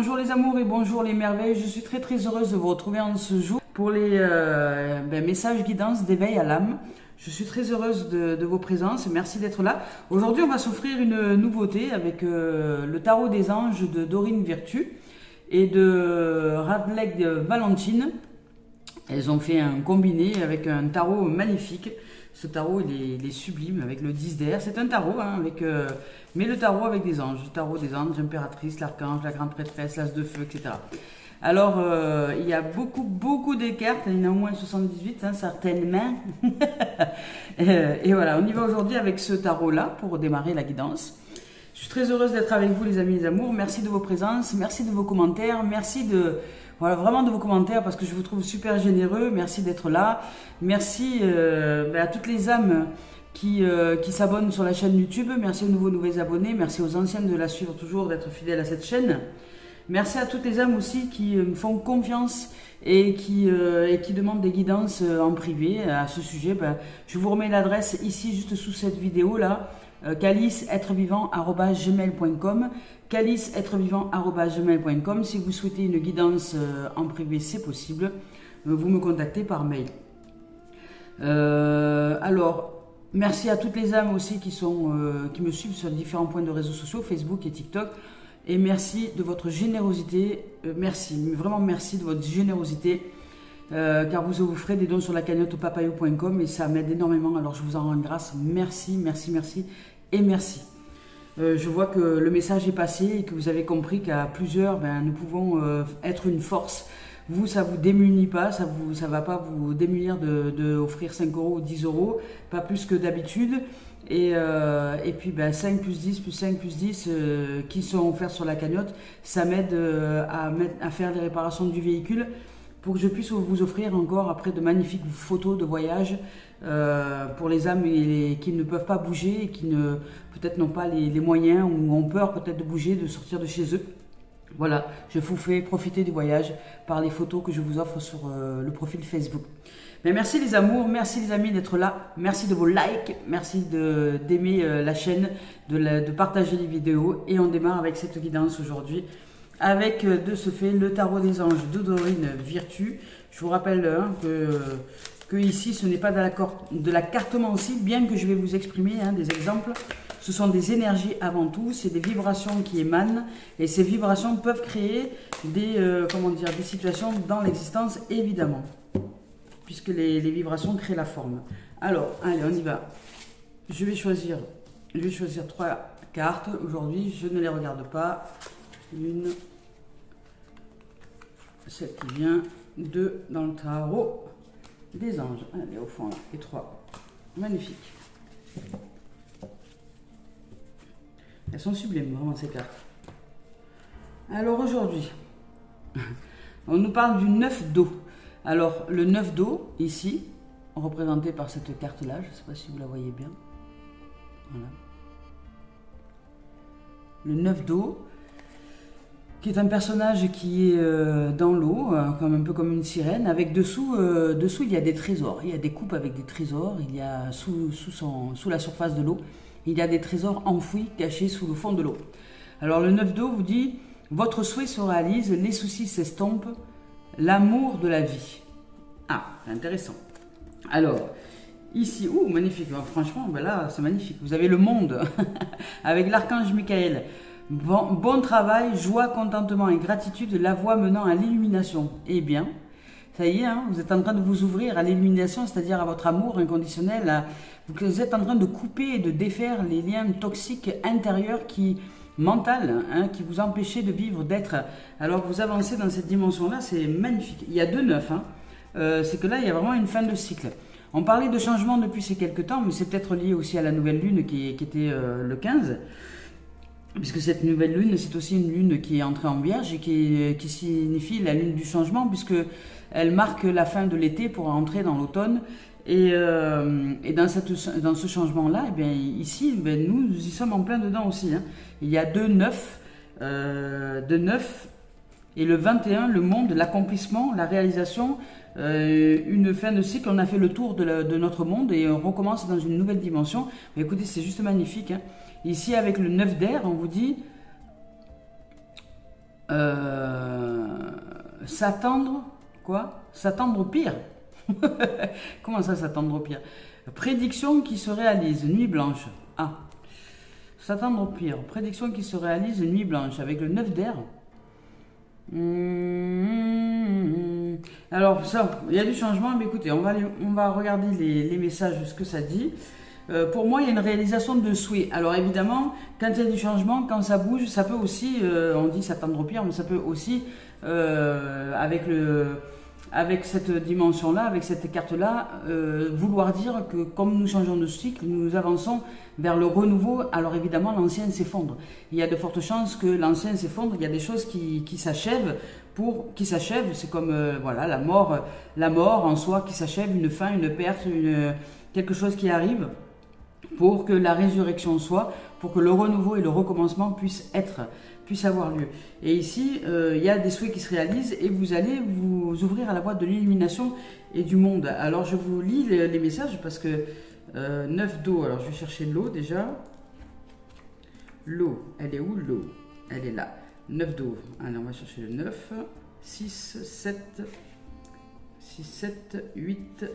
bonjour les amours et bonjour les merveilles. Je suis très heureuse de vous retrouver en ce jour pour les messages guidance d'éveil à l'âme. Je suis très heureuse de vos présences. Merci d'être là. Aujourd'hui, on va s'offrir une nouveauté avec le tarot des anges de Dorine Virtue et de Radleg Valentine. Elles ont fait un combiné avec un tarot magnifique. Ce tarot, il est sublime avec le 10 d'air. C'est un tarot, hein, mais le tarot avec des anges. Le tarot des anges, l'impératrice, l'archange, la grande prêtresse, l'as de feu, etc. Alors, il y a beaucoup de cartes. Il y en a au moins 78, hein, certainement. Et voilà, on y va aujourd'hui avec ce tarot-là pour démarrer la guidance. Je suis très heureuse d'être avec vous, les amis et les amours. Merci de vos présences, merci de vos commentaires, merci vraiment de vos commentaires parce que je vous trouve super généreux. Merci d'être là. Merci à toutes les âmes qui s'abonnent sur la chaîne YouTube. Merci aux nouveaux abonnés. Merci aux anciennes de la suivre toujours, d'être fidèles à cette chaîne. Merci à toutes les âmes aussi qui me font confiance et qui demandent des guidances en privé à ce sujet. Je vous remets l'adresse ici, juste sous cette vidéo-là. caliceêtrevivant@gmail.com, caliceêtrevivant@gmail.com. Si vous souhaitez une guidance en privé, c'est possible. Vous me contactez par mail. Alors, merci à toutes les âmes aussi qui me suivent sur différents points de réseaux sociaux, Facebook et TikTok. Et merci de votre générosité. Merci, vraiment merci de votre générosité. Car vous ferez des dons sur la cagnotte papayo.com et ça m'aide énormément, alors je vous en rends grâce. Merci et merci. Je vois que le message est passé et que vous avez compris qu'à plusieurs, nous pouvons être une force. Vous, ça ne vous démunit pas, ça ne va pas vous démunir d'offrir 5 euros ou 10 euros, pas plus que d'habitude. Et puis 5 plus 10 plus 5 plus 10 qui sont offerts sur la cagnotte, ça m'aide à faire les réparations du véhicule, pour que je puisse vous offrir encore après de magnifiques photos de voyage pour les âmes qui ne peuvent pas bouger et qui peut-être n'ont pas les moyens ou ont peur peut-être de bouger, de sortir de chez eux. Voilà, je vous fais profiter du voyage par les photos que je vous offre sur le profil Facebook. Mais merci les amours, merci les amis d'être là, merci de vos likes, merci d'aimer la chaîne, de partager les vidéos et on démarre avec cette guidance aujourd'hui. Avec de ce fait le tarot des anges de Dorine Virtue. Je vous rappelle que ici ce n'est pas de la cartomancie, bien que je vais vous exprimer des exemples. Ce sont des énergies avant tout, c'est des vibrations qui émanent et ces vibrations peuvent créer des situations dans l'existence évidemment, puisque les vibrations créent la forme. Alors, allez, on y va. Je vais choisir 3 cartes aujourd'hui, je ne les regarde pas. Une, celle qui vient, 2 dans le tarot des anges. Allez, au fond là, et 3. Magnifique. Elles sont sublimes, vraiment, ces cartes. Alors aujourd'hui, on nous parle du 9 d'eau. Alors, le 9 d'eau, ici, représenté par cette carte-là, je ne sais pas si vous la voyez bien. Voilà. Le 9 d'eau, qui est un personnage qui est dans l'eau, un peu comme une sirène, avec dessous il y a des trésors, il y a des coupes avec des trésors, il y a sous la surface de l'eau, il y a des trésors enfouis, cachés sous le fond de l'eau. Alors le 9 d'eau vous dit, votre souhait se réalise, les soucis s'estompent, l'amour de la vie. Ah, c'est intéressant. Alors, ici, magnifique, franchement, là c'est magnifique, vous avez le monde, avec l'archange Michael. Bon travail, joie, contentement et gratitude, la voie menant à l'illumination. Eh bien, ça y est, vous êtes en train de vous ouvrir à l'illumination, c'est-à-dire à votre amour inconditionnel. Vous êtes en train de couper et de défaire les liens toxiques intérieurs mentaux, qui vous empêchaient de vivre, d'être. Alors vous avancez dans cette dimension-là, c'est magnifique. Il y a 2 9, c'est que là, il y a vraiment une fin de cycle. On parlait de changement depuis ces quelques temps, mais c'est peut-être lié aussi à la nouvelle lune qui était le 15. Puisque cette nouvelle lune, c'est aussi une lune qui est entrée en Vierge et qui signifie la lune du changement, puisque elle marque la fin de l'été pour entrer dans l'automne. Et dans ce changement-là, ici, nous y sommes en plein dedans aussi. Il y a 2 9, et le 21, le monde, l'accomplissement, la réalisation, une fin de cycle. On a fait le tour de notre monde et on recommence dans une nouvelle dimension. Mais écoutez, c'est juste magnifique. Ici, avec le 9 d'air, on vous dit s'attendre, quoi? S'attendre au pire. Comment ça, s'attendre au pire? Prédiction qui se réalise, nuit blanche. Ah, s'attendre au pire. Prédiction qui se réalise, nuit blanche, avec le 9 d'air. Alors, ça, il y a du changement, mais écoutez, on va regarder les messages, ce que ça dit. Pour moi, il y a une réalisation de souhait. Alors évidemment, quand il y a du changement, quand ça bouge, ça peut aussi, on dit s'attendre au pire, mais ça peut aussi, avec cette dimension-là, avec cette carte-là, vouloir dire que comme nous changeons de cycle, nous avançons vers le renouveau. Alors évidemment, l'ancien s'effondre. Il y a de fortes chances que l'ancien s'effondre. Il y a des choses qui s'achèvent. C'est comme voilà, la mort en soi qui s'achève, une fin, une perte, quelque chose qui arrive, pour que la résurrection soit, pour que le renouveau et le recommencement puissent avoir lieu. Et ici, il y a des souhaits qui se réalisent et vous allez vous ouvrir à la voie de l'illumination et du monde. Alors je vous lis les messages parce que 9 d'eau, alors je vais chercher l'eau déjà. L'eau, elle est où l'eau? Elle est là. 9 d'eau. Alors on va chercher le 9, 6, 7, 8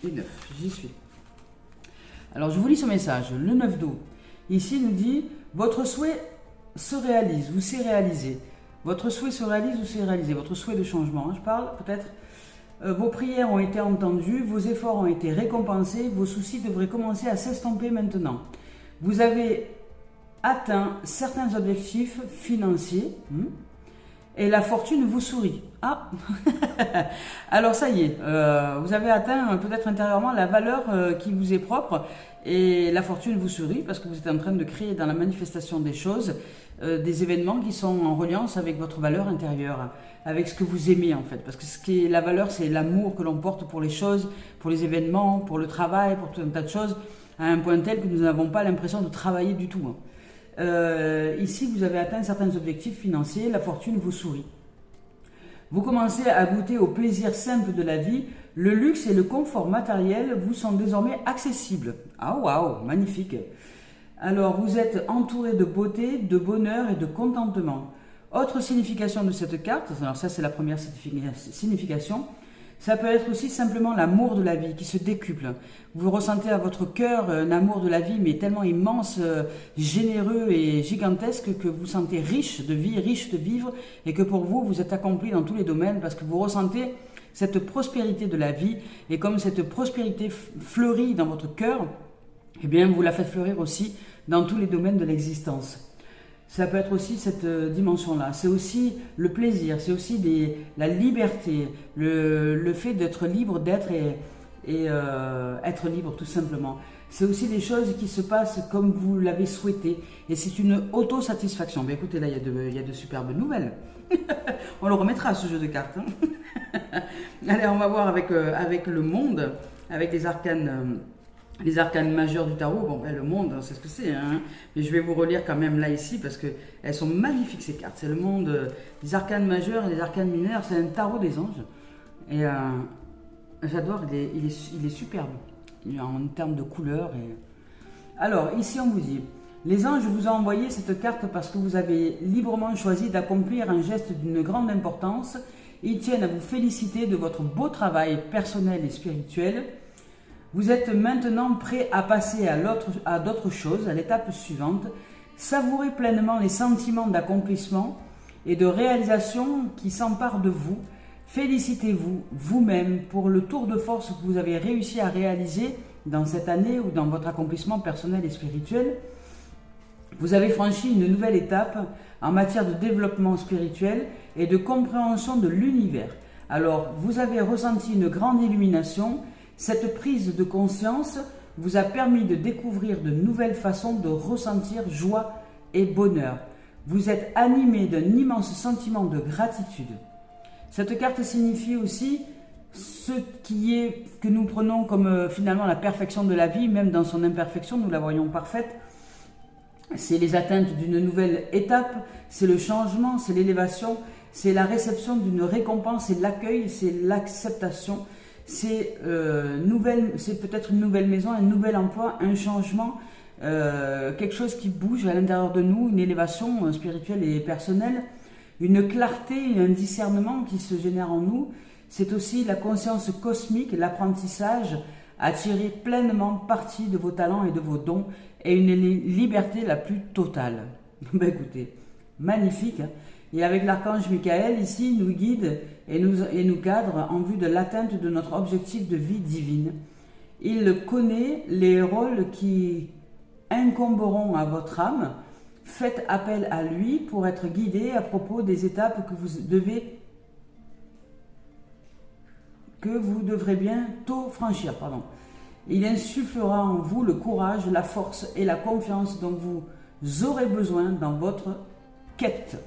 et 9. J'y suis. Alors je vous lis ce message. Le 9 d'eau. Ici, il nous dit, votre souhait se réalise ou s'est réalisé. Votre souhait se réalise ou s'est réalisé. Votre souhait de changement, je parle peut-être. Vos prières ont été entendues, vos efforts ont été récompensés, vos soucis devraient commencer à s'estomper maintenant. Vous avez atteint certains objectifs financiers et la fortune vous sourit. Ah, alors ça y est, vous avez atteint peut-être intérieurement la valeur qui vous est propre et la fortune vous sourit parce que vous êtes en train de créer dans la manifestation des choses des événements qui sont en reliance avec votre valeur intérieure, avec ce que vous aimez en fait. Parce que ce qui est la valeur, c'est l'amour que l'on porte pour les choses, pour les événements, pour le travail, pour tout un tas de choses, à un point tel que nous n'avons pas l'impression de travailler du tout. Ici, vous avez atteint certains objectifs financiers, la fortune vous sourit. Vous commencez à goûter au plaisir simple de la vie, le luxe et le confort matériel vous sont désormais accessibles. Ah waouh, magnifique. Alors, vous êtes entouré de beauté, de bonheur et de contentement. Autre signification de cette carte, alors ça c'est la première signification, ça peut être aussi simplement l'amour de la vie qui se décuple. Vous ressentez à votre cœur un amour de la vie, mais tellement immense, généreux et gigantesque que vous sentez riche de vie, riche de vivre, et que pour vous, vous êtes accompli dans tous les domaines parce que vous ressentez cette prospérité de la vie, et comme cette prospérité fleurit dans votre cœur, eh bien vous la faites fleurir aussi dans tous les domaines de l'existence. Ça peut être aussi cette dimension-là. C'est aussi le plaisir, c'est aussi la liberté, le fait d'être libre, d'être et être libre tout simplement. C'est aussi des choses qui se passent comme vous l'avez souhaité. Et c'est une autosatisfaction. Ben écoutez, là, il y a de superbes nouvelles. On le remettra, ce jeu de cartes. Allez, on va voir avec le monde, avec les arcanes majeurs du tarot. Bon, ben, le monde, c'est ce que c'est. Hein. Mais je vais vous relire quand même là, ici, parce qu'elles sont magnifiques, ces cartes. C'est le monde des arcanes majeurs et des arcanes mineurs. C'est un tarot des anges. Et j'adore, il est superbe. En termes de couleurs. Alors, ici, on vous dit, les anges vous ont envoyé cette carte parce que vous avez librement choisi d'accomplir un geste d'une grande importance. Ils tiennent à vous féliciter de votre beau travail personnel et spirituel. Vous êtes maintenant prêt à passer à d'autres choses, à l'étape suivante. Savourez pleinement les sentiments d'accomplissement et de réalisation qui s'emparent de vous. Félicitez-vous vous-même pour le tour de force que vous avez réussi à réaliser dans cette année ou dans votre accomplissement personnel et spirituel. Vous avez franchi une nouvelle étape en matière de développement spirituel et de compréhension de l'univers. Alors, vous avez ressenti une grande illumination. Cette prise de conscience vous a permis de découvrir de nouvelles façons de ressentir joie et bonheur. Vous êtes animé d'un immense sentiment de gratitude. Cette carte signifie aussi ce qui est que nous prenons comme finalement la perfection de la vie, même dans son imperfection, nous la voyons parfaite. C'est les atteintes d'une nouvelle étape, c'est le changement, c'est l'élévation, c'est la réception d'une récompense, c'est l'accueil, c'est l'acceptation, c'est peut-être une nouvelle maison, un nouvel emploi, un changement, quelque chose qui bouge à l'intérieur de nous, une élévation spirituelle et personnelle. une clarté et un discernement qui se génèrent en nous. C'est aussi la conscience cosmique, l'apprentissage à tirer pleinement parti de vos talents et de vos dons et une liberté la plus totale. Ben écoutez, magnifique. Hein. Et avec l'archange Michael, ici, nous guide et nous cadre en vue de l'atteinte de notre objectif de vie divine. Il connaît les rôles qui incomberont à votre âme. Faites appel à lui pour être guidé à propos des étapes que vous devrez bientôt franchir. Il insufflera en vous le courage, la force et la confiance dont vous aurez besoin dans votre quête.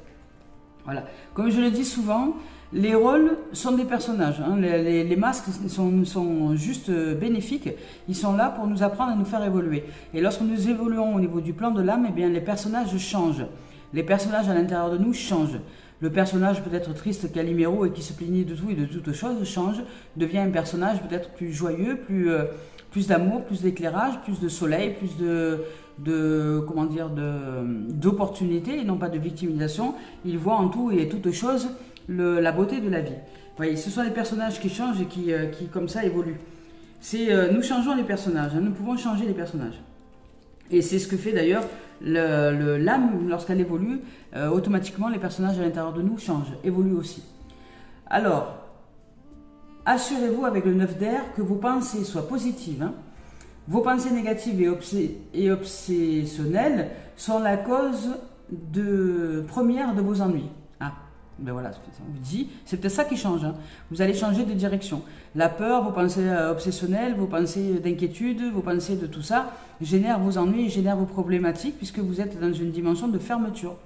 Voilà. Comme je le dis souvent, les rôles sont des personnages. Hein. Les masques sont juste bénéfiques. Ils sont là pour nous apprendre à nous faire évoluer. Et lorsque nous évoluons au niveau du plan de l'âme, eh bien, les personnages changent. Les personnages à l'intérieur de nous changent. Le personnage peut-être triste Calimero et qui se plaignait de tout et de toutes choses change, devient un personnage peut-être plus joyeux, plus d'amour, plus d'éclairage, plus de soleil, plus d'opportunités et non pas de victimisation. Il voit en tout et toutes choses la beauté de la vie. Vous voyez, ce sont les personnages qui changent et qui comme ça évoluent. Nous changeons les personnages, hein, nous pouvons changer les personnages. Et c'est ce que fait d'ailleurs l'âme lorsqu'elle évolue, automatiquement les personnages à l'intérieur de nous changent, évoluent aussi. Alors, assurez-vous avec le 9 d'air que vos pensées soient positives. Hein. Vos pensées négatives et obsessionnelles sont la cause première de vos ennuis. Ah, ben voilà, on vous dit, c'est peut-être ça qui change. Hein. Vous allez changer de direction. La peur, vos pensées obsessionnelles, vos pensées d'inquiétude, vos pensées de tout ça, génèrent vos ennuis et génèrent vos problématiques puisque vous êtes dans une dimension de fermeture.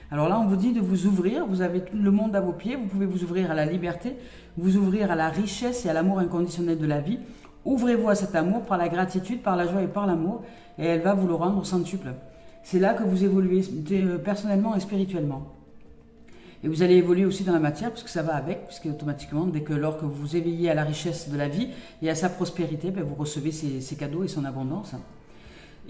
Alors là, on vous dit de vous ouvrir, vous avez tout le monde à vos pieds, vous pouvez vous ouvrir à la liberté, vous ouvrir à la richesse et à l'amour inconditionnel de la vie. Ouvrez-vous à cet amour par la gratitude, par la joie et par l'amour, et elle va vous le rendre centuple. C'est là que vous évoluez personnellement et spirituellement. Et vous allez évoluer aussi dans la matière, puisque ça va avec, puisque automatiquement, lors que vous vous éveillez à la richesse de la vie et à sa prospérité, ben vous recevez ses cadeaux et son abondance.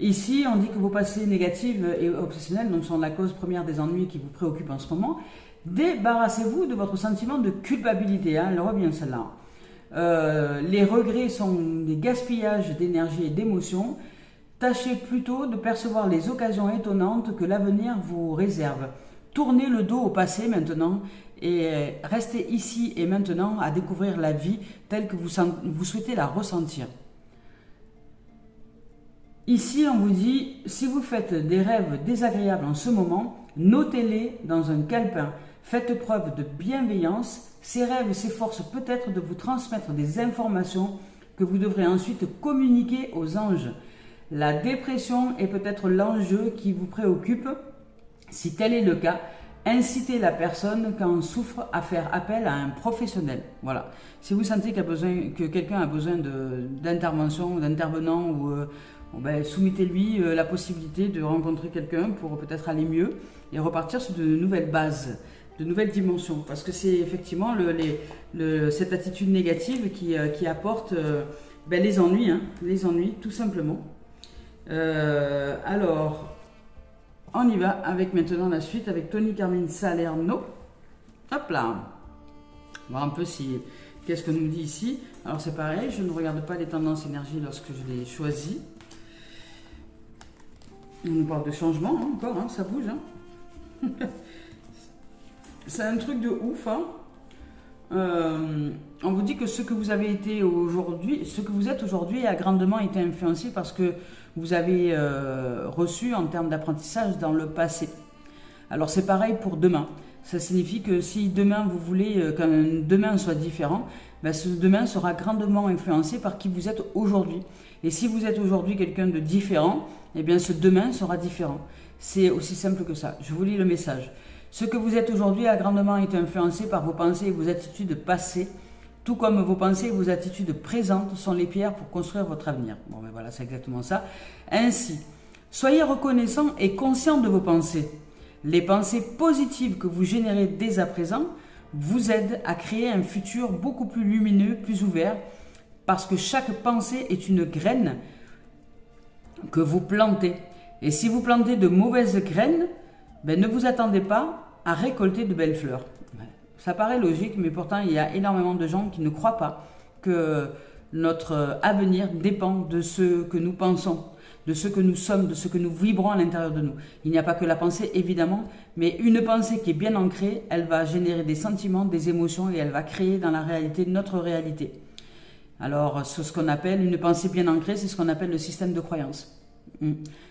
Ici, on dit que vos pensées négatives et obsessionnelles sont la cause première des ennuis qui vous préoccupent en ce moment. Débarrassez-vous de votre sentiment de culpabilité, hein, elle revient celle-là. Les regrets sont des gaspillages d'énergie et d'émotions. Tâchez plutôt de percevoir les occasions étonnantes que l'avenir vous réserve. Tournez le dos au passé maintenant et restez ici et maintenant à découvrir la vie telle que vous souhaitez la ressentir. Ici, on vous dit, si vous faites des rêves désagréables en ce moment, notez-les dans un calepin. Faites preuve de bienveillance. Ces rêves s'efforcent peut-être de vous transmettre des informations que vous devrez ensuite communiquer aux anges. La dépression est peut-être l'enjeu qui vous préoccupe. Si tel est le cas, incitez la personne qui en souffre à faire appel à un professionnel. Voilà. Si vous sentez que quelqu'un a besoin d'intervention, d'intervenant, soumettez-lui la possibilité de rencontrer quelqu'un pour peut-être aller mieux et repartir sur de nouvelles bases, de nouvelles dimensions. Parce que c'est effectivement cette attitude négative qui apporte les ennuis, hein, les ennuis tout simplement. Alors, on y va avec maintenant la suite avec Tony Carmine Salerno. Hop là. On va voir un peu qu'est-ce que nous dit ici. Alors c'est pareil, je ne regarde pas les tendances énergie lorsque je les choisis. On nous parle de changement, hein, encore, hein, ça bouge. Hein. C'est un truc de ouf. Hein. On vous dit que ce que vous avez été aujourd'hui, ce que vous êtes aujourd'hui a grandement été influencé par ce que vous avez reçu en termes d'apprentissage dans le passé. Alors c'est pareil pour demain. Ça signifie que si demain vous voulez qu'un demain soit différent, ce demain sera grandement influencé par qui vous êtes aujourd'hui. Et si vous êtes aujourd'hui quelqu'un de différent, eh bien ce demain sera différent. C'est aussi simple que ça. Je vous lis le message. Ce que vous êtes aujourd'hui a grandement été influencé par vos pensées et vos attitudes passées, tout comme vos pensées et vos attitudes présentes sont les pierres pour construire votre avenir. Bon, ben voilà, c'est exactement ça. Ainsi, soyez reconnaissant et conscient de vos pensées. Les pensées positives que vous générez dès à présent vous aident à créer un futur beaucoup plus lumineux, plus ouvert, parce que chaque pensée est une graine que vous plantez. Et si vous plantez de mauvaises graines, ne vous attendez pas à récolter de belles fleurs. Ça paraît logique, mais pourtant il y a énormément de gens qui ne croient pas que notre avenir dépend de ce que nous pensons, de ce que nous sommes, de ce que nous vibrons à l'intérieur de nous. Il n'y a pas que la pensée, évidemment, mais une pensée qui est bien ancrée, elle va générer des sentiments, des émotions et elle va créer dans la réalité notre réalité. Alors, ce qu'on appelle une pensée bien ancrée, c'est ce qu'on appelle le système de croyance.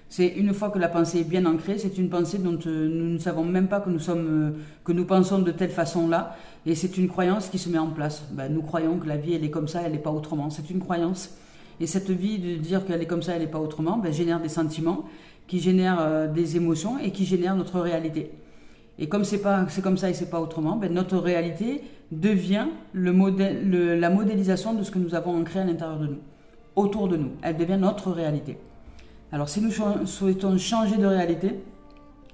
C'est une fois que la pensée est bien ancrée, c'est une pensée dont nous ne savons même pas que nous pensons de telle façon-là, et c'est une croyance qui se met en place. Nous croyons que la vie, elle est comme ça, elle n'est pas autrement. C'est une croyance. Et cette vie, de dire qu'elle est comme ça, elle n'est pas autrement, génère des sentiments, qui génèrent des émotions et qui génèrent notre réalité. Et comme c'est comme ça et c'est pas autrement, notre réalité devient la modélisation de ce que nous avons ancré à l'intérieur de nous, autour de nous. Elle devient notre réalité. Alors si nous souhaitons changer de réalité,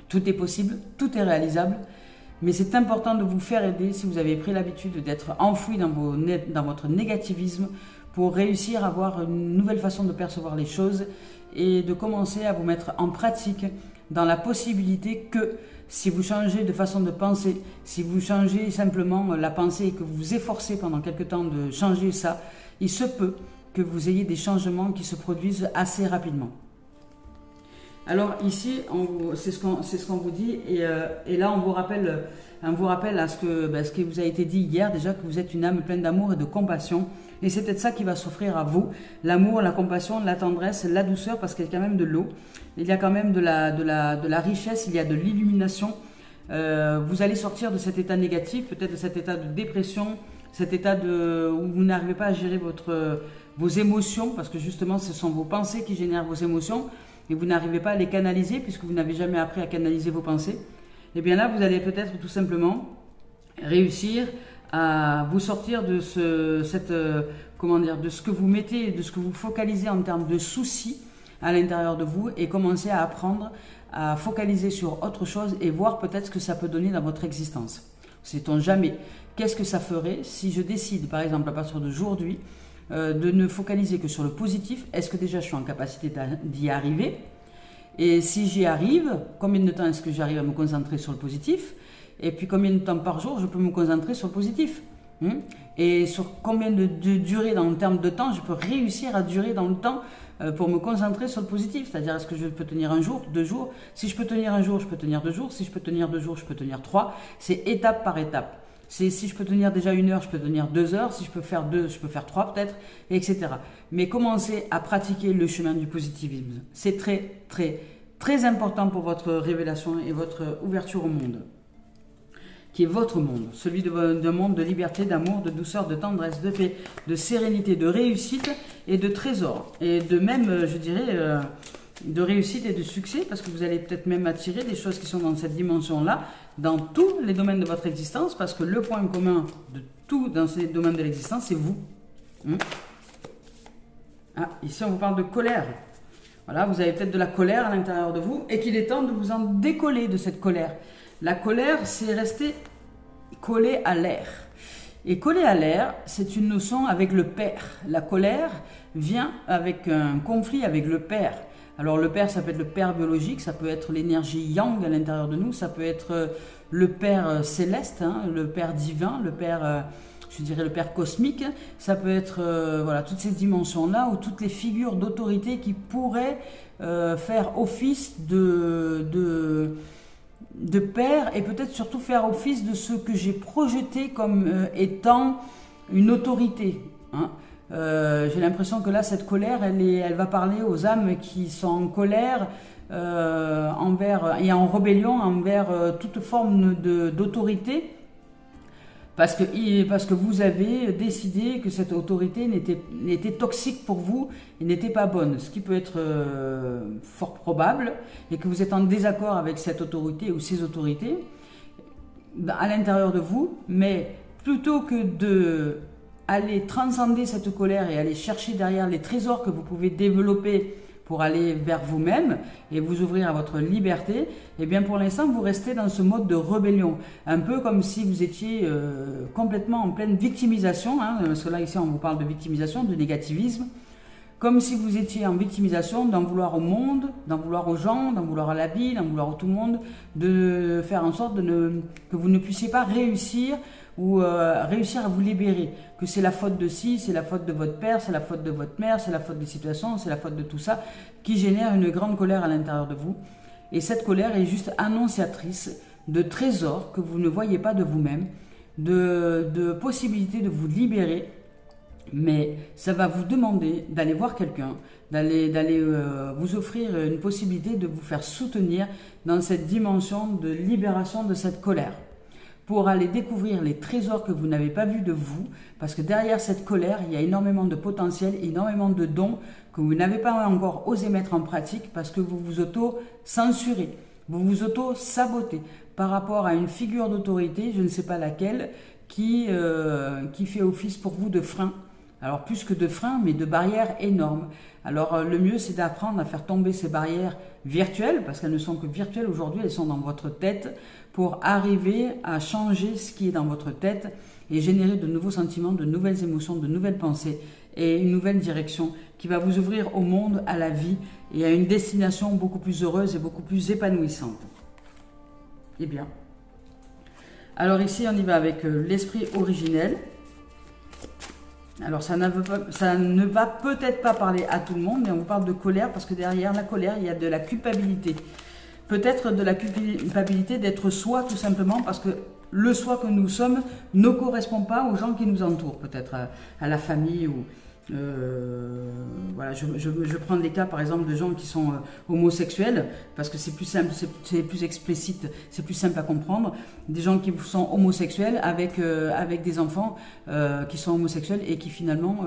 tout est possible, tout est réalisable, mais c'est important de vous faire aider si vous avez pris l'habitude d'être enfoui dans votre négativisme pour réussir à avoir une nouvelle façon de percevoir les choses et de commencer à vous mettre en pratique dans la possibilité que si vous changez de façon de penser, si vous changez simplement la pensée et que vous vous efforcez pendant quelque temps de changer ça, il se peut que vous ayez des changements qui se produisent assez rapidement. Alors ici, c'est ce qu'on vous dit et là on vous rappelle à ce qui vous a été dit hier déjà, que vous êtes une âme pleine d'amour et de compassion et c'est peut-être ça qui va s'offrir à vous, l'amour, la compassion, la tendresse, la douceur, parce qu'il y a quand même de l'eau, il y a quand même de la richesse, il y a de l'illumination. Vous allez sortir de cet état négatif, peut-être de cet état de dépression, cet état où vous n'arrivez pas à gérer vos émotions, parce que justement ce sont vos pensées qui génèrent vos émotions et vous n'arrivez pas à les canaliser puisque vous n'avez jamais appris à canaliser vos pensées. Et bien là, vous allez peut-être tout simplement réussir à vous sortir de ce que vous mettez, de ce que vous focalisez en termes de soucis à l'intérieur de vous et commencer à apprendre à focaliser sur autre chose et voir peut-être ce que ça peut donner dans votre existence. Sait-on jamais. Qu'est-ce que ça ferait si je décide, par exemple, à partir d'aujourd'hui, de ne focaliser que sur le positif? Est-ce que déjà je suis en capacité d'y arriver? Et si j'y arrive, combien de temps est-ce que j'arrive à me concentrer sur le positif? Et puis combien de temps par jour je peux me concentrer sur le positif? Et sur combien de durée en termes de temps je peux réussir à durer dans le temps pour me concentrer sur le positif? C'est-à-dire, est-ce que je peux tenir un jour, 2 jours? Si je peux tenir un jour, je peux tenir 2 jours. Si je peux tenir 2 jours, je peux tenir 3. C'est étape par étape. Si je peux tenir déjà 1 heure, je peux tenir 2 heures. Si je peux faire 2, je peux faire 3 peut-être, etc. Mais commencez à pratiquer le chemin du positivisme. C'est très, très, très important pour votre révélation et votre ouverture au monde, qui est votre monde, celui d'un monde de liberté, d'amour, de douceur, de tendresse, de paix, de sérénité, de réussite et de trésor. Et de même, je dirais, de réussite et de succès, parce que vous allez peut-être même attirer des choses qui sont dans cette dimension-là, dans tous les domaines de votre existence, parce que le point commun de tout dans ces domaines de l'existence, c'est vous. Ici, on vous parle de colère. Voilà, vous avez peut-être de la colère à l'intérieur de vous, et qu'il est temps de vous en décoller de cette colère. La colère, c'est rester collé à l'air. Et collé à l'air, c'est une notion avec le père. La colère vient avec un conflit avec le père. Alors le père, ça peut être le père biologique, ça peut être l'énergie yang à l'intérieur de nous, ça peut être le père céleste, le père divin, le père, je dirais le père cosmique. Ça peut être voilà, toutes ces dimensions-là, ou toutes les figures d'autorité qui pourraient faire office de père, et peut-être surtout faire office de ce que j'ai projeté comme étant une autorité. J'ai l'impression que là, cette colère, elle va parler aux âmes qui sont en colère envers et en rébellion envers toute forme d'autorité, parce que vous avez décidé que cette autorité n'était toxique pour vous et n'était pas bonne, ce qui peut être fort probable, et que vous êtes en désaccord avec cette autorité ou ces autorités à l'intérieur de vous, mais plutôt que de aller transcender cette colère et aller chercher derrière les trésors que vous pouvez développer pour aller vers vous-même et vous ouvrir à votre liberté, et bien pour l'instant vous restez dans ce mode de rébellion, un peu comme si vous étiez complètement en pleine victimisation, parce que là ici on vous parle de victimisation, de négativisme. comme si vous étiez en victimisation, d'en vouloir au monde, d'en vouloir aux gens, d'en vouloir à la vie, d'en vouloir à tout le monde, de faire en sorte que vous ne puissiez pas réussir ou réussir à vous libérer, que c'est la faute de ci, c'est la faute de votre père, c'est la faute de votre mère, c'est la faute des situations, c'est la faute de tout ça, qui génère une grande colère à l'intérieur de vous. Et cette colère est juste annonciatrice de trésors que vous ne voyez pas de vous-même, de possibilités de vous libérer, mais ça va vous demander d'aller voir quelqu'un, d'aller vous offrir une possibilité de vous faire soutenir dans cette dimension de libération de cette colère, pour aller découvrir les trésors que vous n'avez pas vus de vous, parce que derrière cette colère, il y a énormément de potentiel, énormément de dons que vous n'avez pas encore osé mettre en pratique, parce que vous vous auto-censurez, vous vous auto-sabotez par rapport à une figure d'autorité, je ne sais pas laquelle, qui fait office pour vous de frein. Alors plus que de frein, mais de barrières énormes. Alors le mieux, c'est d'apprendre à faire tomber ces barrières virtuelles, parce qu'elles ne sont que virtuelles aujourd'hui, elles sont dans votre tête, pour arriver à changer ce qui est dans votre tête et générer de nouveaux sentiments, de nouvelles émotions, de nouvelles pensées et une nouvelle direction qui va vous ouvrir au monde, à la vie et à une destination beaucoup plus heureuse et beaucoup plus épanouissante. Eh bien. Alors ici, on y va avec l'esprit originel. Alors ça ne va peut-être pas parler à tout le monde, mais on vous parle de colère parce que derrière la colère, il y a de la culpabilité. Peut-être de la culpabilité d'être soi tout simplement parce que le soi que nous sommes ne correspond pas aux gens qui nous entourent, peut-être à la famille ou... voilà, je prends des cas par exemple de gens qui sont homosexuels parce que c'est plus simple, c'est plus explicite, c'est plus simple à comprendre. Des gens qui sont homosexuels avec des enfants qui sont homosexuels et qui finalement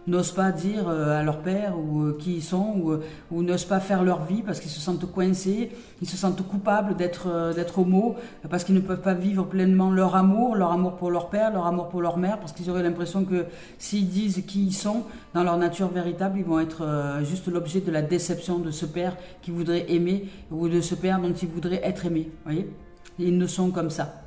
n'osent pas dire à leur père ou qui ils sont ou n'osent pas faire leur vie parce qu'ils se sentent coincés, ils se sentent coupables d'être homo parce qu'ils ne peuvent pas vivre pleinement leur amour pour leur père, leur amour pour leur mère, parce qu'ils auraient l'impression que s'ils disent qui ils sont dans leur nature véritable, ils vont être juste l'objet de la déception de ce père qui voudrait aimer ou de ce père dont ils voudraient être aimés. Voyez, ils ne sont comme ça.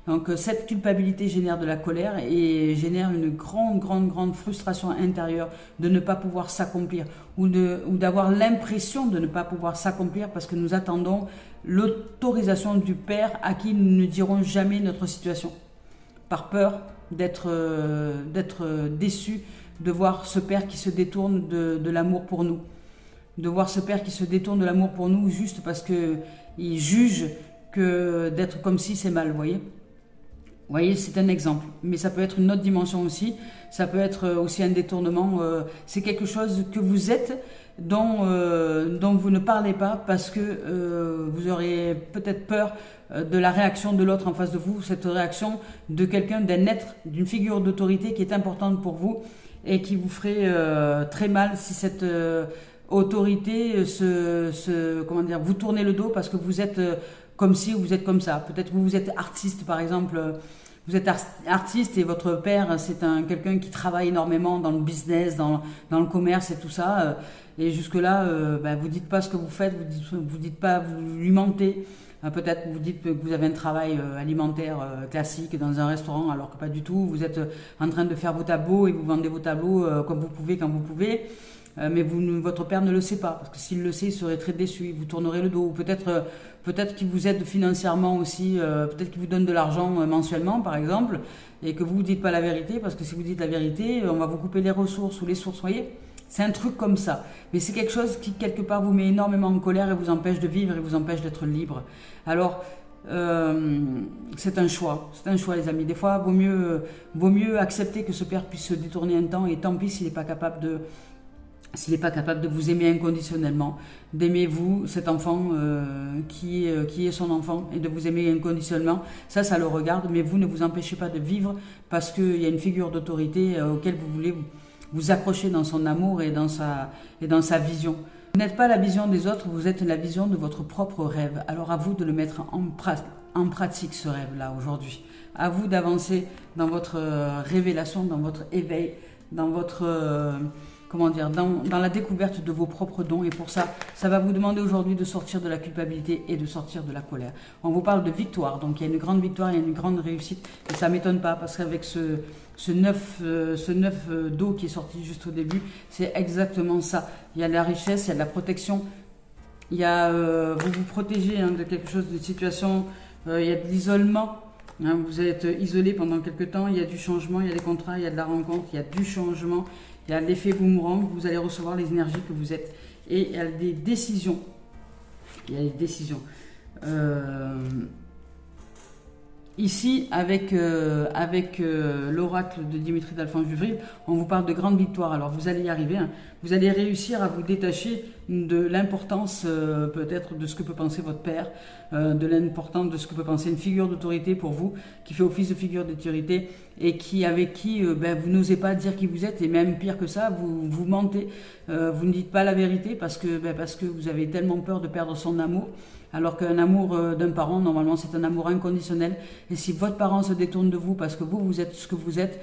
Donc cette culpabilité génère de la colère et génère une grande frustration intérieure de ne pas pouvoir s'accomplir ou d'avoir l'impression de ne pas pouvoir s'accomplir parce que nous attendons l'autorisation du Père à qui nous ne dirons jamais notre situation, par peur d'être déçus de voir ce Père qui se détourne de l'amour pour nous, de voir ce Père qui se détourne de l'amour pour nous juste parce qu'il juge que d'être comme si c'est mal, vous voyez. Vous voyez, c'est un exemple, mais ça peut être une autre dimension aussi, ça peut être aussi un détournement, c'est quelque chose que vous êtes, dont vous ne parlez pas parce que vous aurez peut-être peur de la réaction de l'autre en face de vous, cette réaction de quelqu'un, d'un être, d'une figure d'autorité qui est importante pour vous et qui vous ferait très mal si cette autorité comment dire, vous tournez le dos parce que vous êtes comme ci ou vous êtes comme ça. Peut-être que vous êtes artiste par exemple, vous êtes artiste et votre père c'est quelqu'un qui travaille énormément dans le business, dans le commerce et tout ça. Et jusque-là, vous dites pas ce que vous faites, vous dites pas, vous lui mentez. Peut-être vous dites que vous avez un travail alimentaire classique dans un restaurant alors que pas du tout. Vous êtes en train de faire vos tableaux et vous vendez vos tableaux comme vous pouvez, quand vous pouvez. Mais votre père ne le sait pas, parce que s'il le sait, il serait très déçu, il vous tournerait le dos. Ou peut-être qu'il vous aide financièrement aussi, peut-être qu'il vous donne de l'argent mensuellement, par exemple, et que vous ne dites pas la vérité, parce que si vous dites la vérité, on va vous couper les ressources ou les sources, voyez. C'est un truc comme ça. Mais c'est quelque chose qui, quelque part, vous met énormément en colère et vous empêche de vivre et vous empêche d'être libre. Alors, c'est un choix, les amis. Des fois, vaut mieux accepter que ce père puisse se détourner un temps, et tant pis s'il n'est pas capable de vous aimer inconditionnellement, d'aimer vous, cet enfant qui est son enfant, et de vous aimer inconditionnellement, ça le regarde, mais vous ne vous empêchez pas de vivre parce qu'il y a une figure d'autorité auquel vous voulez vous accrocher dans son amour et dans sa vision. Vous n'êtes pas la vision des autres, vous êtes la vision de votre propre rêve. Alors à vous de le mettre en pratique, ce rêve-là, aujourd'hui. À vous d'avancer dans votre révélation, dans votre éveil, dans votre comment dire, dans la découverte de vos propres dons. Et pour ça, ça va vous demander aujourd'hui de sortir de la culpabilité et de sortir de la colère. On vous parle de victoire, donc il y a une grande victoire, il y a une grande réussite. Et ça ne m'étonne pas, parce qu'avec ce neuf d'eau qui est sorti juste au début, c'est exactement ça. Il y a de la richesse, il y a de la protection, il y a, vous vous protégez de quelque chose, de situation, il y a de l'isolement. Vous êtes isolé pendant quelque temps, il y a du changement, il y a des contrats, il y a de la rencontre, il y a du changement, il y a l'effet boomerang, vous allez recevoir les énergies que vous êtes. Et il y a des décisions. Il y a des décisions. Ici, avec l'oracle de Dimitri d'Alphonse Juvry, on vous parle de grande victoire. Alors vous allez y arriver, vous allez réussir à vous détacher de l'importance peut-être de ce que peut penser votre père, de l'importance de ce que peut penser une figure d'autorité pour vous, qui fait office de figure d'autorité et avec qui vous n'osez pas dire qui vous êtes, et même pire que ça, vous mentez, vous ne dites pas la vérité parce que vous avez tellement peur de perdre son amour. Alors qu'un amour d'un parent, normalement, c'est un amour inconditionnel. Et si votre parent se détourne de vous parce que vous êtes ce que vous êtes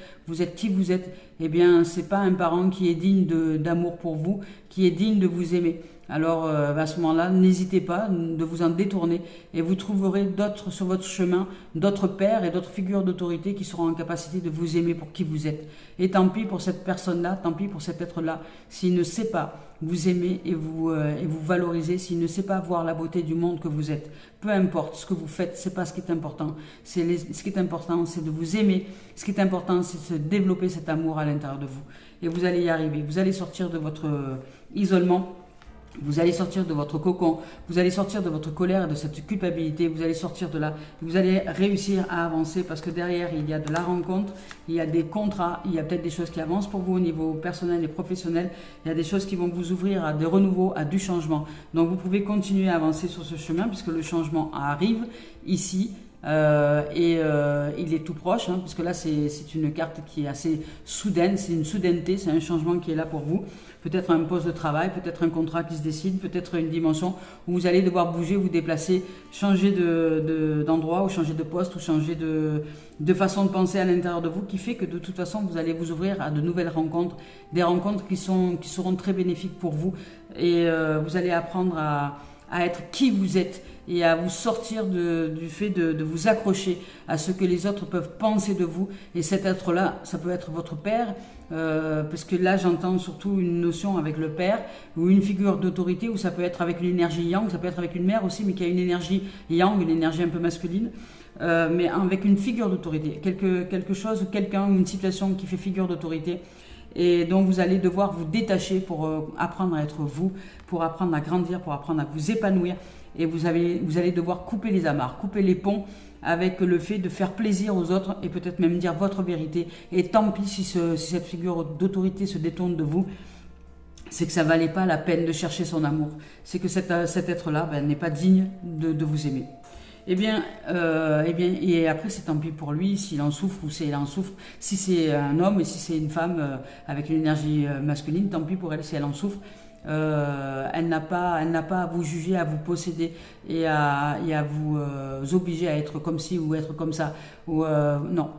qui vous êtes, eh bien, c'est pas un parent qui est digne d'amour pour vous, qui est digne de vous aimer. Alors, à ce moment-là, n'hésitez pas de vous en détourner et vous trouverez d'autres sur votre chemin, d'autres pères et d'autres figures d'autorité qui seront en capacité de vous aimer pour qui vous êtes. Et tant pis pour cette personne-là, tant pis pour cet être-là, s'il ne sait pas vous aimer et vous valoriser, s'il ne sait pas voir la beauté du monde que vous êtes. Peu importe ce que vous faites, c'est pas ce qui est important. Ce qui est important, c'est de vous aimer. Ce qui est important, c'est de développer cet amour à l'intérieur de vous. Et vous allez y arriver. Vous allez sortir de votre isolement. Vous allez sortir de votre cocon, vous allez sortir de votre colère et de cette culpabilité, vous allez sortir de là, vous allez réussir à avancer parce que derrière il y a de la rencontre, il y a des contrats, il y a peut-être des choses qui avancent pour vous au niveau personnel et professionnel, il y a des choses qui vont vous ouvrir à des renouveaux, à du changement. Donc vous pouvez continuer à avancer sur ce chemin puisque le changement arrive ici. Il est tout proche, puisque là c'est une carte qui est assez soudaine, c'est une soudaineté, c'est un changement qui est là pour vous. Peut-être un poste de travail, peut-être un contrat qui se décide, peut-être une dimension où vous allez devoir bouger, vous déplacer, changer d'endroit ou changer de poste ou changer de façon de penser à l'intérieur de vous, qui fait que de toute façon vous allez vous ouvrir à de nouvelles rencontres, des rencontres qui seront très bénéfiques pour vous et vous allez apprendre à être qui vous êtes et à vous sortir du fait de vous accrocher à ce que les autres peuvent penser de vous. Et cet être-là, ça peut être votre père, parce que là j'entends surtout une notion avec le père, ou une figure d'autorité, ou ça peut être avec une énergie yang, ça peut être avec une mère aussi, mais qui a une énergie yang, une énergie un peu masculine, mais avec une figure d'autorité, quelque chose, quelqu'un, une situation qui fait figure d'autorité. Et donc vous allez devoir vous détacher pour apprendre à être vous, pour apprendre à grandir, pour apprendre à vous épanouir. Et vous allez devoir couper les amarres, couper les ponts avec le fait de faire plaisir aux autres et peut-être même dire votre vérité. Et tant pis si cette figure d'autorité se détourne de vous, c'est que ça ne valait pas la peine de chercher son amour. C'est que cet être-là n'est pas digne de vous aimer. Et après c'est tant pis pour lui s'il en souffre ou si elle en souffre. Si c'est un homme et si c'est une femme avec une énergie masculine, tant pis pour elle si elle en souffre. Elle n'a pas à vous juger, à vous posséder et à vous obliger à être comme ci ou être comme ça. Non.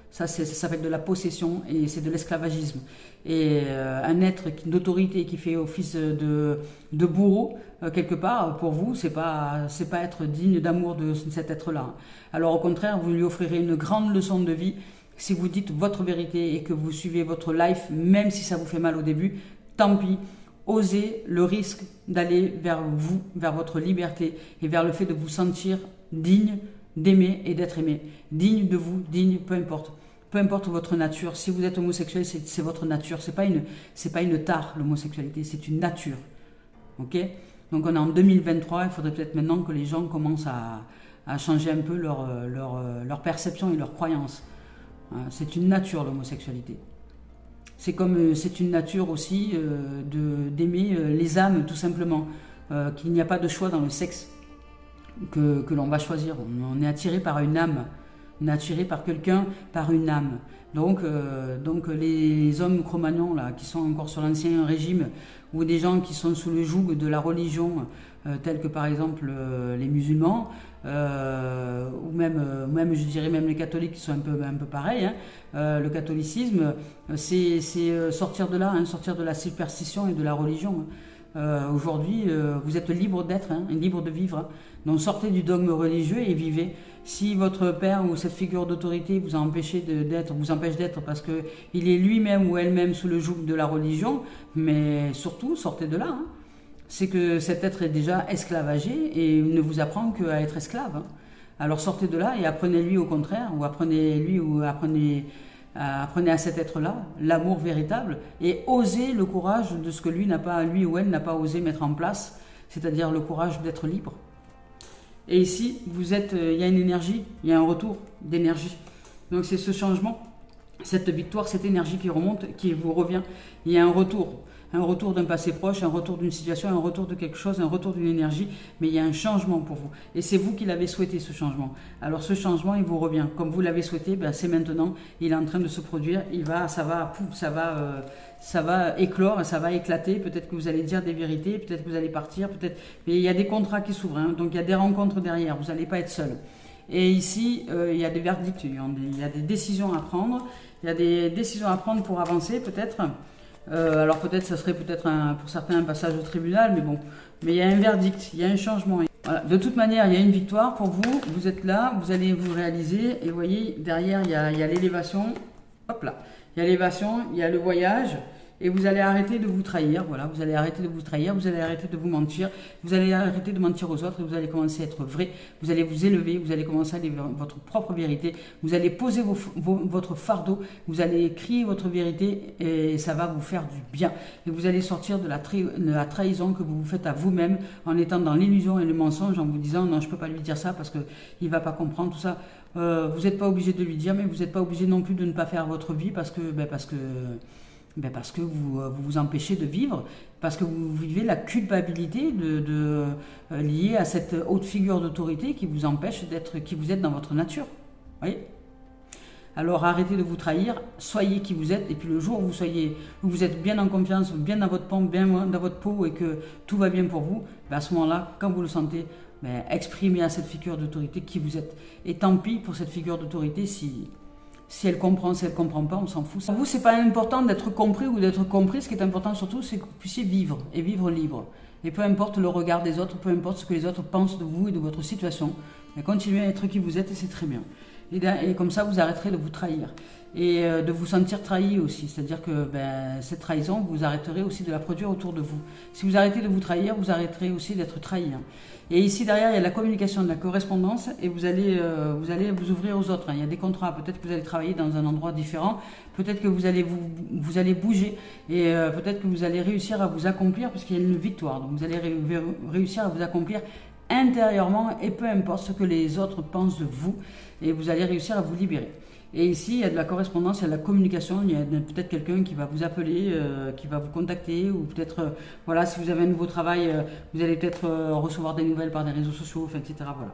Ça s'appelle de la possession et c'est de l'esclavagisme. Et un être d'autorité qui fait office de bourreau, quelque part, pour vous, c'est pas être digne d'amour de cet être-là. Alors au contraire, vous lui offrirez une grande leçon de vie si vous dites votre vérité et que vous suivez votre life, même si ça vous fait mal au début, tant pis. Osez le risque d'aller vers vous, vers votre liberté et vers le fait de vous sentir digne d'aimer et d'être aimé. Digne de vous, digne, peu importe. Peu importe votre nature. Si vous êtes homosexuel, c'est votre nature. C'est pas une tare, l'homosexualité, c'est une nature. Ok ? Donc on est en 2023, il faudrait peut-être maintenant que les gens commencent à changer un peu leur perception et leur croyance. C'est une nature, l'homosexualité. C'est une nature aussi d'aimer les âmes, tout simplement. Qu'il n'y a pas de choix dans le sexe que l'on va choisir. On est attiré par une âme. On est attiré par quelqu'un, par une âme. Donc les hommes cro-magnons là, qui sont encore sur l'ancien régime, ou des gens qui sont sous le joug de la religion, tels que par exemple les musulmans, ou même je dirais même les catholiques qui sont un peu pareils, hein. Le catholicisme, c'est sortir de là, hein, sortir de la superstition et de la religion, hein. Aujourd'hui, vous êtes libre d'être, hein, libre de vivre, hein. Donc sortez du dogme religieux et vivez. Si votre père ou cette figure d'autorité vous empêche d'être parce qu'il est lui-même ou elle-même sous le joug de la religion, mais surtout sortez de là, hein. C'est que cet être est déjà esclavagé et il ne vous apprend qu'à être esclave, hein. Alors sortez de là et apprenez-lui au contraire, ou apprenez à cet être-là l'amour véritable et osez le courage de ce que lui ou elle n'a pas osé mettre en place, c'est-à-dire le courage d'être libre. Et ici, il y a une énergie, il y a un retour d'énergie. Donc c'est ce changement, cette victoire, cette énergie qui remonte, qui vous revient. Il y a un retour d'un passé proche, un retour d'une situation, un retour de quelque chose, un retour d'une énergie, mais il y a un changement pour vous. Et c'est vous qui l'avez souhaité, ce changement. Alors ce changement, il vous revient. Comme vous l'avez souhaité, c'est maintenant, il est en train de se produire, ça va éclore, ça va éclater, peut-être que vous allez dire des vérités, peut-être que vous allez partir, mais il y a des contrats qui s'ouvrent, hein, donc il y a des rencontres derrière, vous n'allez pas être seul. Et ici, il y a des verdicts, il y a des décisions à prendre, pour avancer peut-être. Alors peut-être, ça serait pour certains un passage au tribunal, mais il y a un verdict, il y a un changement. Voilà. De toute manière, il y a une victoire pour vous, vous êtes là, vous allez vous réaliser, et vous voyez, derrière, il y a l'élévation, hop là, il y a l'élévation, il y a le voyage, et vous allez arrêter de vous trahir, voilà, vous allez arrêter de vous trahir, vous allez arrêter de vous mentir, vous allez arrêter de mentir aux autres, et vous allez commencer à être vrai, vous allez vous élever, vous allez commencer à aller vers votre propre vérité, vous allez poser votre fardeau, vous allez crier votre vérité, et ça va vous faire du bien, et vous allez sortir de la trahison que vous vous faites à vous-même, en étant dans l'illusion et le mensonge, en vous disant, non, je ne peux pas lui dire ça, parce qu'il ne va pas comprendre tout ça. Vous n'êtes pas obligé de lui dire, mais vous n'êtes pas obligé non plus de ne pas faire votre vie, parce que vous vous empêchez de vivre, parce que vous vivez la culpabilité liée à cette haute figure d'autorité qui vous empêche d'être qui vous êtes dans votre nature. Voyez ? Alors arrêtez de vous trahir, soyez qui vous êtes, et puis le jour où vous êtes bien en confiance, bien dans votre pompe, bien dans votre peau, et que tout va bien pour vous, à ce moment-là, quand vous le sentez, exprimez à cette figure d'autorité qui vous êtes. Et tant pis pour cette figure d'autorité si elle comprend, si elle ne comprend pas, on s'en fout. Pour vous, ce n'est pas important d'être compris ou d'être compris. Ce qui est important surtout, c'est que vous puissiez vivre et vivre libre. Et peu importe le regard des autres, peu importe ce que les autres pensent de vous et de votre situation, mais continuez à être qui vous êtes et c'est très bien. Et comme ça, vous arrêterez de vous trahir et de vous sentir trahi aussi. C'est-à-dire que cette trahison, vous arrêterez aussi de la produire autour de vous. Si vous arrêtez de vous trahir, vous arrêterez aussi d'être trahi. Et ici, derrière, il y a la communication, de la correspondance, et vous allez vous ouvrir aux autres. Il y a des contrats, peut-être que vous allez travailler dans un endroit différent, peut-être que vous allez bouger, et peut-être que vous allez réussir à vous accomplir, parce qu'il y a une victoire. Donc vous allez réussir à vous accomplir intérieurement, et peu importe ce que les autres pensent de vous, et vous allez réussir à vous libérer. Et ici, il y a de la correspondance, il y a de la communication, il y a peut-être quelqu'un qui va vous appeler, qui va vous contacter, ou peut-être, voilà, si vous avez un nouveau travail, vous allez peut-être recevoir des nouvelles par des réseaux sociaux, etc. Voilà.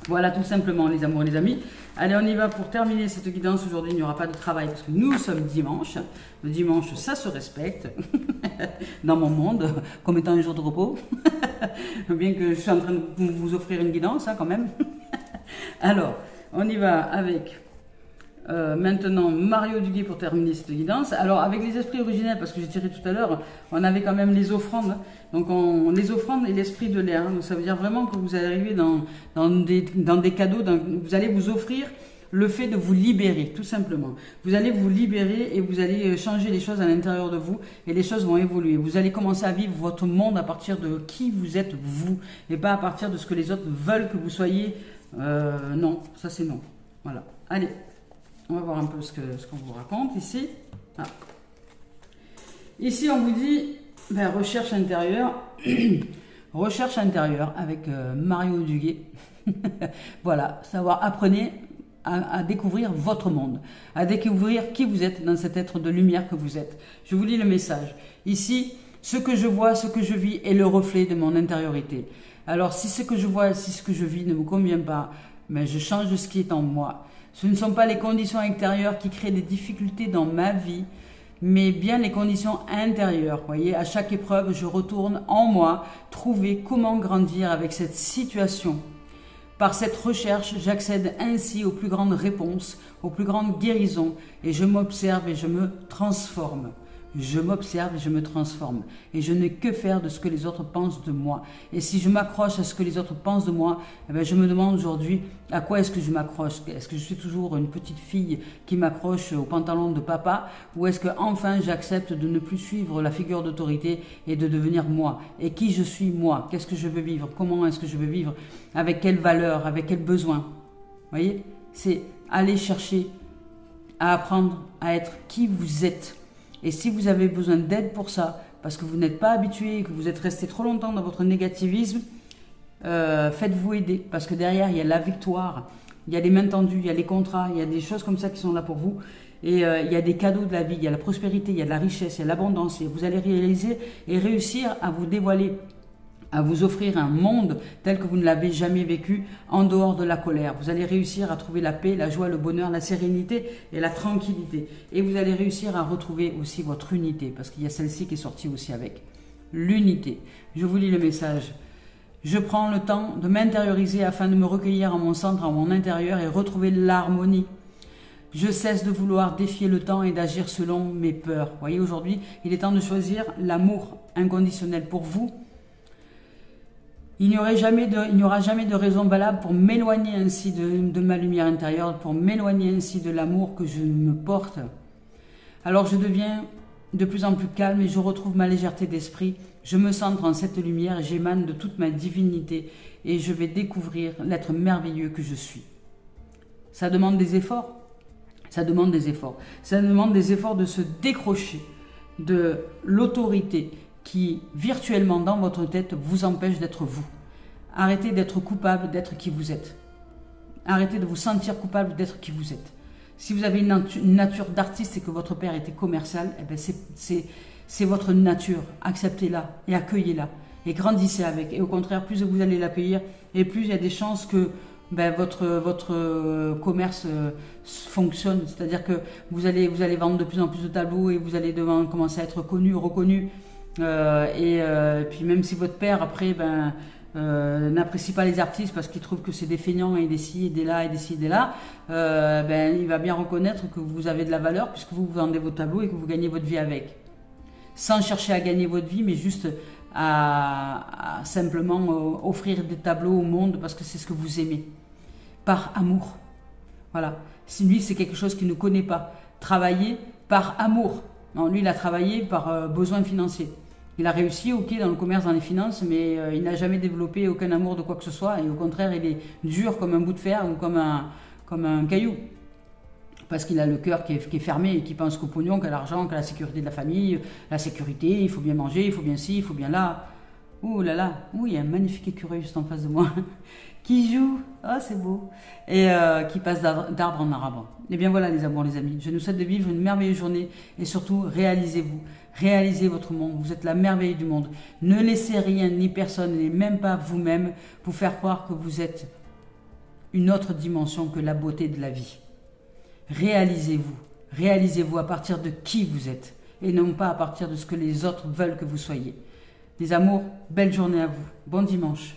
Voilà tout simplement les amours et les amis. Allez, on y va pour terminer cette guidance. Aujourd'hui, il n'y aura pas de travail parce que nous sommes dimanche. Le dimanche, ça se respecte dans mon monde, comme étant un jour de repos. Bien que je suis en train de vous offrir une guidance, quand même. Alors, on y va avec... maintenant Mario Duguay pour terminer cette guidance. Alors avec les esprits originels, parce que j'ai tiré tout à l'heure, on avait quand même les offrandes. Donc les offrandes et l'esprit de l'air. Donc ça veut dire vraiment que vous allez arriver dans des cadeaux, vous allez vous offrir le fait de vous libérer, tout simplement. Vous allez vous libérer et vous allez changer les choses à l'intérieur de vous et les choses vont évoluer. Vous allez commencer à vivre votre monde à partir de qui vous êtes vous et pas à partir de ce que les autres veulent que vous soyez. Non, ça c'est non. Voilà. Allez. On va voir un peu ce qu'on vous raconte ici. Ah. Ici, on vous dit recherche intérieure. Recherche intérieure avec Mario Duguay. Voilà, apprenez à découvrir votre monde, à découvrir qui vous êtes dans cet être de lumière que vous êtes. Je vous lis le message. Ici, ce que je vois, ce que je vis est le reflet de mon intériorité. Alors, si ce que je vois, si ce que je vis ne me convient pas, je change ce qui est en moi. Ce ne sont pas les conditions extérieures qui créent des difficultés dans ma vie, mais bien les conditions intérieures. Vous voyez, à chaque épreuve, je retourne en moi, trouver comment grandir avec cette situation. Par cette recherche, j'accède ainsi aux plus grandes réponses, aux plus grandes guérisons, et je m'observe et je me transforme. Je m'observe et je me transforme. Et je n'ai que faire de ce que les autres pensent de moi. Et si je m'accroche à ce que les autres pensent de moi, eh bien je me demande aujourd'hui à quoi est-ce que je m'accroche. Est-ce que je suis toujours une petite fille qui m'accroche au pantalon de papa, ou est-ce que enfin j'accepte de ne plus suivre la figure d'autorité et de devenir moi? Et qui je suis moi? Qu'est-ce que je veux vivre? Comment est-ce que je veux vivre? Avec quelles valeurs? Avec quels besoins? Vous voyez? C'est aller chercher à apprendre à être qui vous êtes. Et si vous avez besoin d'aide pour ça, parce que vous n'êtes pas habitué, que vous êtes resté trop longtemps dans votre négativisme, faites-vous aider. Parce que derrière, il y a la victoire, il y a les mains tendues, il y a les contrats, il y a des choses comme ça qui sont là pour vous. Et il y a des cadeaux de la vie, il y a la prospérité, il y a de la richesse, il y a l'abondance. Et vous allez réaliser et réussir à vous dévoiler, à vous offrir un monde tel que vous ne l'avez jamais vécu en dehors de la colère. Vous allez réussir à trouver la paix, la joie, le bonheur, la sérénité et la tranquillité. Et vous allez réussir à retrouver aussi votre unité, parce qu'il y a celle-ci qui est sortie aussi avec. L'unité. Je vous lis le message. Je prends le temps de m'intérioriser afin de me recueillir en mon centre, en mon intérieur et retrouver l'harmonie. Je cesse de vouloir défier le temps et d'agir selon mes peurs. Vous voyez, aujourd'hui, il est temps de choisir l'amour inconditionnel pour vous. Il n'y aura jamais de raison valable pour m'éloigner ainsi de ma lumière intérieure, pour m'éloigner ainsi de l'amour que je me porte. Alors je deviens de plus en plus calme et je retrouve ma légèreté d'esprit. Je me centre en cette lumière et j'émane de toute ma divinité et je vais découvrir l'être merveilleux que je suis. Ça demande des efforts. Ça demande des efforts. Ça demande des efforts de se décrocher de l'autorité qui, virtuellement dans votre tête, vous empêche d'être vous. Arrêtez d'être coupable d'être qui vous êtes. Arrêtez de vous sentir coupable d'être qui vous êtes. Si vous avez une nature d'artiste et que votre père était commercial, eh ben c'est votre nature. Acceptez-la et accueillez-la. Et grandissez avec. Et au contraire, plus vous allez l'accueillir, et plus il y a des chances que votre commerce fonctionne. C'est-à-dire que vous allez vendre de plus en plus de tableaux et vous allez commencer à être connu, reconnu. Puis même si votre père après n'apprécie pas les artistes parce qu'il trouve que c'est des feignants et des ci et des là et des ci et des là, il va bien reconnaître que vous avez de la valeur puisque vous vendez vos tableaux et que vous gagnez votre vie avec, sans chercher à gagner votre vie, mais juste à simplement offrir des tableaux au monde parce que c'est ce que vous aimez, par amour. Voilà. Lui, c'est quelque chose qu'il ne connaît pas. Travailler par amour. Non, lui, il a travaillé par besoin financier. Il a réussi, ok, dans le commerce, dans les finances, mais il n'a jamais développé aucun amour de quoi que ce soit. Et au contraire, il est dur comme un bout de fer ou comme un caillou. Parce qu'il a le cœur qui est fermé et qui pense qu'au pognon, qu'à l'argent, qu'à la sécurité de la famille. La sécurité, il faut bien manger, il faut bien ci, il faut bien là. Ouh là là, ouh, il y a un magnifique écureuil juste en face de moi qui joue, oh c'est beau, et qui passe d'arbre en arbre. Et bien voilà les amours, les amis, je nous souhaite de vivre une merveilleuse journée et surtout réalisez-vous, réalisez votre monde, vous êtes la merveille du monde. Ne laissez rien ni personne, et même pas vous-même, vous faire croire que vous êtes une autre dimension que la beauté de la vie. Réalisez-vous à partir de qui vous êtes et non pas à partir de ce que les autres veulent que vous soyez. Les amours, belle journée à vous. Bon dimanche.